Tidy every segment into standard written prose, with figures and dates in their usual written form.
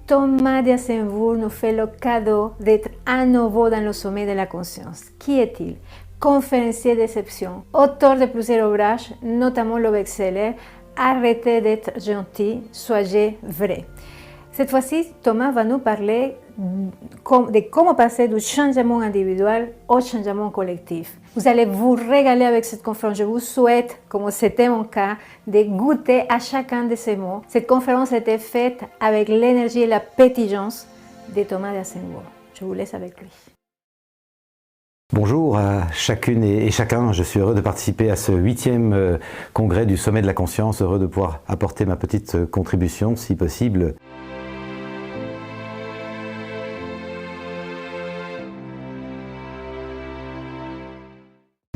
Thomas d'Asenbourg nous fait le cadeau d'être à nouveau dans le sommet de la conscience. Qui est-il? Conférencier d'exception, auteur de plusieurs ouvrages, notamment le best-seller Arrêtez d'être gentil, soyez vrai. Cette fois-ci, Thomas va nous parler de comment passer du changement individuel au changement collectif. Vous allez vous régaler avec cette conférence. Je vous souhaite, comme c'était mon cas, de goûter à chacun de ces mots. Cette conférence a été faite avec l'énergie et la pétillance de Thomas d'Asenbourg. Je vous laisse avec lui. Bonjour à chacune et chacun, je suis heureux de participer à ce 8e congrès du Sommet de la Conscience, heureux de pouvoir apporter ma petite contribution, si possible.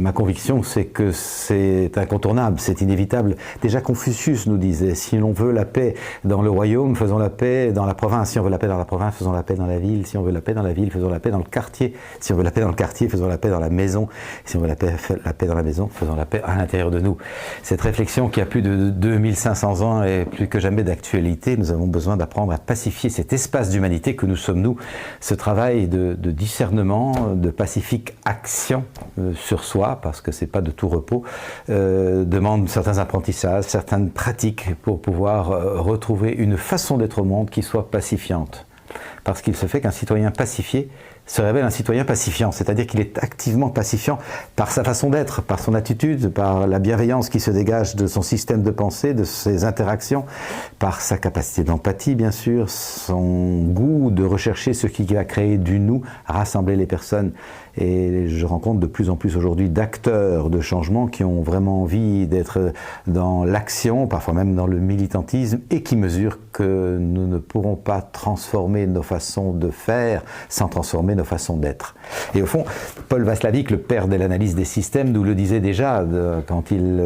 Ma conviction, c'est que c'est incontournable, c'est inévitable. Déjà Confucius nous disait, si l'on veut la paix dans le royaume, faisons la paix dans la province. Si on veut la paix dans la province, faisons la paix dans la ville. Si on veut la paix dans la ville, faisons la paix dans le quartier. Si on veut la paix dans le quartier, faisons la paix dans la maison. Si on veut la paix dans la maison, faisons la paix à l'intérieur de nous. Cette réflexion qui a plus de 2500 ans est plus que jamais d'actualité. Nous avons besoin d'apprendre à pacifier cet espace d'humanité que nous sommes nous. Ce travail de discernement, de pacifique action sur soi, parce que c'est pas de tout repos, demande certains apprentissages, certaines pratiques pour pouvoir retrouver une façon d'être au monde qui soit pacifiante. Parce qu'il se fait qu'un citoyen pacifié se révèle un citoyen pacifiant, c'est-à-dire qu'il est activement pacifiant par sa façon d'être, par son attitude, par la bienveillance qui se dégage de son système de pensée, de ses interactions, par sa capacité d'empathie bien sûr, son goût de rechercher ce qui va créer du nous, rassembler les personnes. Et je rencontre de plus en plus aujourd'hui d'acteurs de changement qui ont vraiment envie d'être dans l'action, parfois même dans le militantisme, et qui mesurent que nous ne pourrons pas transformer nos façons de faire sans transformer nos façons d'être. Et au fond, Paul Watzlawick, le père de l'analyse des systèmes, nous le disait déjà quand il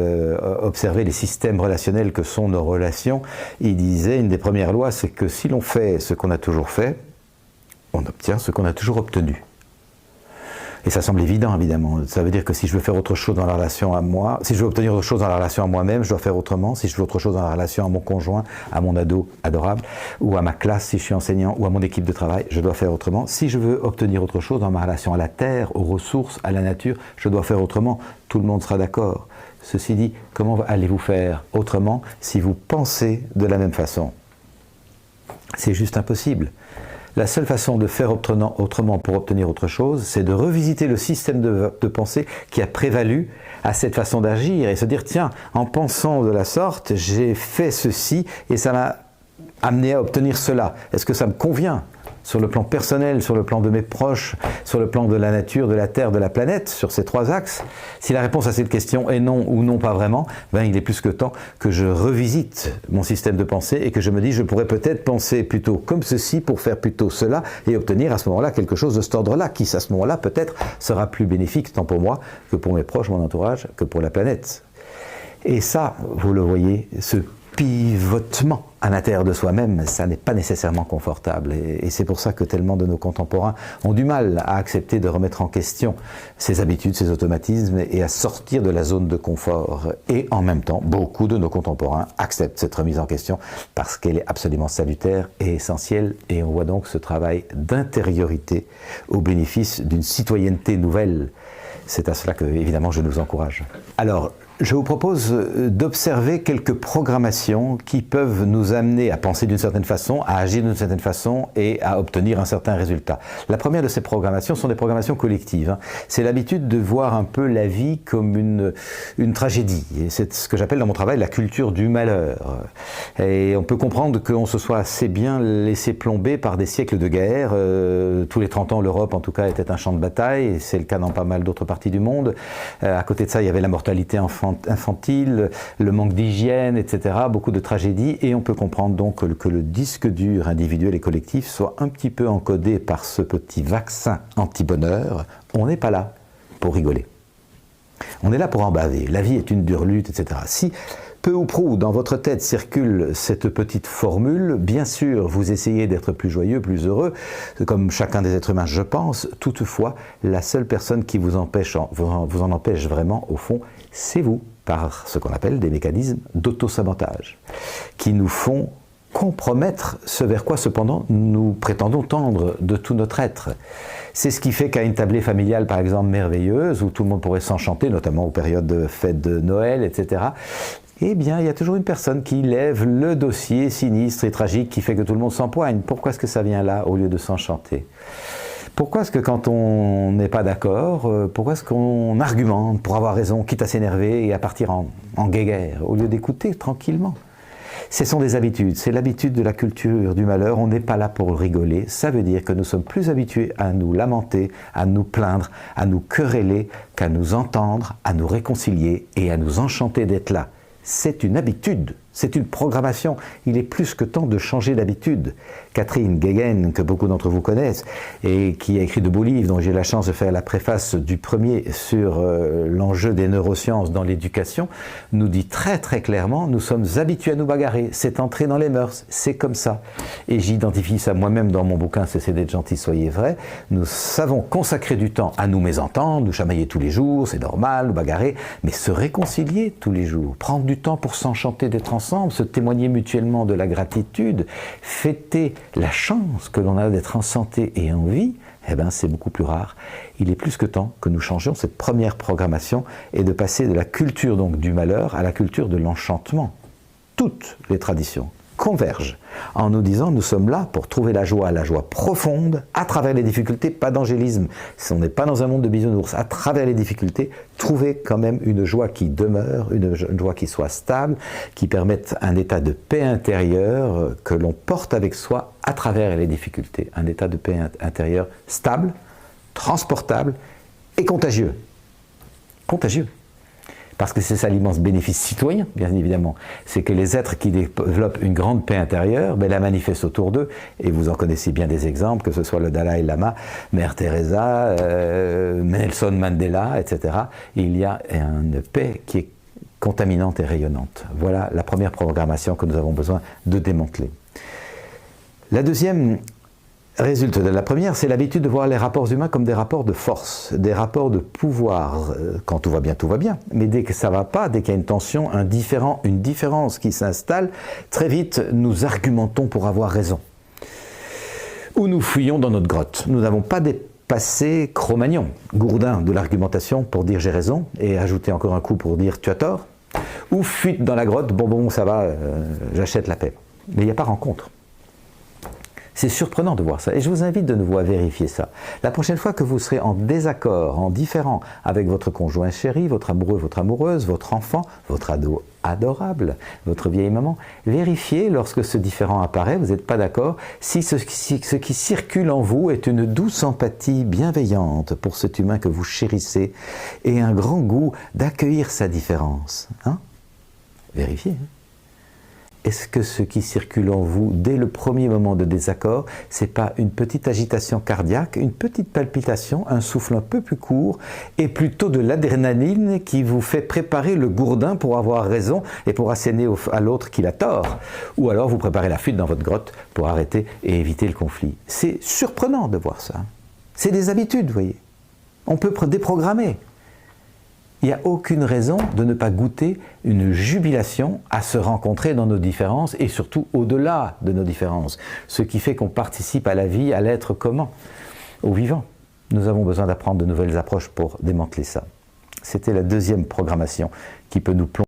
observait les systèmes relationnels que sont nos relations. Il disait, une des premières lois, c'est que si l'on fait ce qu'on a toujours fait, on obtient ce qu'on a toujours obtenu. Et ça semble évident, évidemment. Ça veut dire que si je veux faire autre chose dans la relation à moi, si je veux obtenir autre chose dans la relation à moi-même, je dois faire autrement. Si je veux autre chose dans la relation à mon conjoint, à mon ado adorable, ou à ma classe si je suis enseignant, ou à mon équipe de travail, je dois faire autrement. Si je veux obtenir autre chose dans ma relation à la terre, aux ressources, à la nature, je dois faire autrement. Tout le monde sera d'accord. Ceci dit, comment allez-vous faire autrement si vous pensez de la même façon? C'est juste impossible. La seule façon de faire autrement pour obtenir autre chose, c'est de revisiter le système de pensée qui a prévalu à cette façon d'agir et se dire, tiens, en pensant de la sorte, j'ai fait ceci et ça m'a amené à obtenir cela. Est-ce que ça me convient ? Sur le plan personnel, sur le plan de mes proches, sur le plan de la nature, de la Terre, de la planète, sur ces trois axes. Si la réponse à cette question est non ou non pas vraiment, ben il est plus que temps que je revisite mon système de pensée et que je me dis je pourrais peut-être penser plutôt comme ceci pour faire plutôt cela et obtenir à ce moment-là quelque chose de cet ordre-là qui à ce moment-là peut-être sera plus bénéfique tant pour moi que pour mes proches, mon entourage, que pour la planète. Et ça, vous le voyez, ce pivotement à l'intérieur de soi-même, ça n'est pas nécessairement confortable. Et c'est pour ça que tellement de nos contemporains ont du mal à accepter de remettre en question ces habitudes, ces automatismes et à sortir de la zone de confort. Et en même temps, beaucoup de nos contemporains acceptent cette remise en question parce qu'elle est absolument salutaire et essentielle. Et on voit donc ce travail d'intériorité au bénéfice d'une citoyenneté nouvelle. C'est à cela que, évidemment, je nous encourage. Alors, je vous propose d'observer quelques programmations qui peuvent nous amener à penser d'une certaine façon, à agir d'une certaine façon et à obtenir un certain résultat. La première de ces programmations sont des programmations collectives. C'est l'habitude de voir un peu la vie comme une tragédie. Et c'est ce que j'appelle dans mon travail la culture du malheur. Et on peut comprendre qu'on se soit assez bien laissé plomber par des siècles de guerre. Tous les 30 ans, l'Europe en tout cas était un champ de bataille, et c'est le cas dans pas mal d'autres parties du monde. À côté de ça, il y avait la mortalité infantile, le manque d'hygiène, etc., beaucoup de tragédies, et on peut comprendre donc que le disque dur individuel et collectif soit un petit peu encodé par ce petit vaccin anti-bonheur. On n'est pas là pour rigoler. On est là pour en baver. La vie est une dure lutte, etc. Si peu ou prou dans votre tête circule cette petite formule, bien sûr vous essayez d'être plus joyeux, plus heureux, comme chacun des êtres humains je pense, toutefois la seule personne qui vous en empêche vraiment au fond, c'est vous, par ce qu'on appelle des mécanismes d'auto-sabotage, qui nous font compromettre ce vers quoi cependant nous prétendons tendre de tout notre être. C'est ce qui fait qu'à une tablée familiale par exemple merveilleuse, où tout le monde pourrait s'enchanter, notamment aux périodes de fêtes de Noël, etc., eh bien, il y a toujours une personne qui lève le dossier sinistre et tragique qui fait que tout le monde s'empoigne. Pourquoi est-ce que ça vient là au lieu de s'enchanter ? Pourquoi est-ce que quand on n'est pas d'accord, pourquoi est-ce qu'on argumente pour avoir raison, quitte à s'énerver et à partir en guéguerre, au lieu d'écouter tranquillement ? Ce sont des habitudes, c'est l'habitude de la culture du malheur, on n'est pas là pour rigoler, ça veut dire que nous sommes plus habitués à nous lamenter, à nous plaindre, à nous quereller, qu'à nous entendre, à nous réconcilier et à nous enchanter d'être là. C'est une habitude, c'est une programmation. Il est plus que temps de changer d'habitude. Catherine Guéguen, que beaucoup d'entre vous connaissent, et qui a écrit de beaux livres, dont j'ai eu la chance de faire la préface du premier sur l'enjeu des neurosciences dans l'éducation, nous dit très très clairement, nous sommes habitués à nous bagarrer, c'est entré dans les mœurs, c'est comme ça. Et j'identifie ça moi-même dans mon bouquin « Cessez d'être gentil, soyez vrai ». Nous savons consacrer du temps à nous mésentendre, nous chamailler tous les jours, c'est normal, nous bagarrer, mais se réconcilier tous les jours, prendre du temps pour s'enchanter d'être ensemble, se témoigner mutuellement de la gratitude, fêter la chance que l'on a d'être en santé et en vie, eh bien c'est beaucoup plus rare. Il est plus que temps que nous changions cette première programmation et de passer de la culture donc du malheur à la culture de l'enchantement. Toutes les traditions convergent en nous disant nous sommes là pour trouver la joie profonde à travers les difficultés, pas d'angélisme. Si on n'est pas dans un monde de bisounours, à travers les difficultés, trouver quand même une joie qui demeure, une joie qui soit stable, qui permette un état de paix intérieure que l'on porte avec soi à travers les difficultés. Un état de paix intérieure stable, transportable et contagieux. Contagieux. Parce que c'est ça l'immense bénéfice citoyen, bien évidemment. C'est que les êtres qui développent une grande paix intérieure, la manifestent autour d'eux, et vous en connaissez bien des exemples, que ce soit le Dalai Lama, Mère Teresa, Nelson Mandela, etc. Il y a une paix qui est contaminante et rayonnante. Voilà la première programmation que nous avons besoin de démanteler. La deuxième résulte de la première, c'est l'habitude de voir les rapports humains comme des rapports de force, des rapports de pouvoir. Quand tout va bien, mais dès que ça ne va pas, dès qu'il y a une tension, une différence qui s'installe, très vite nous argumentons pour avoir raison. Ou nous fuyons dans notre grotte. Nous n'avons pas dépassé Cro-Magnon, gourdin de l'argumentation pour dire j'ai raison, et ajouter encore un coup pour dire tu as tort, ou fuite dans la grotte, bon ça va, j'achète la paix. Mais il n'y a pas rencontre. C'est surprenant de voir ça, et je vous invite de nouveau à vérifier ça. La prochaine fois que vous serez en désaccord, en différend avec votre conjoint chéri, votre amoureux, votre amoureuse, votre enfant, votre ado adorable, votre vieille maman, vérifiez lorsque ce différend apparaît, vous n'êtes pas d'accord, si ce qui circule en vous est une douce empathie bienveillante pour cet humain que vous chérissez et un grand goût d'accueillir sa différence. Hein? Vérifiez. Hein? Est-ce que ce qui circule en vous dès le premier moment de désaccord, c'est pas une petite agitation cardiaque, une petite palpitation, un souffle un peu plus court, et plutôt de l'adrénaline qui vous fait préparer le gourdin pour avoir raison et pour asséner à l'autre qu'il a tort? Ou alors vous préparez la fuite dans votre grotte pour arrêter et éviter le conflit. C'est surprenant de voir ça. C'est des habitudes, vous voyez. On peut déprogrammer. Il n'y a aucune raison de ne pas goûter une jubilation à se rencontrer dans nos différences et surtout au-delà de nos différences. Ce qui fait qu'on participe à la vie, à l'être commun, au vivant. Nous avons besoin d'apprendre de nouvelles approches pour démanteler ça. C'était la deuxième programmation qui peut nous plonger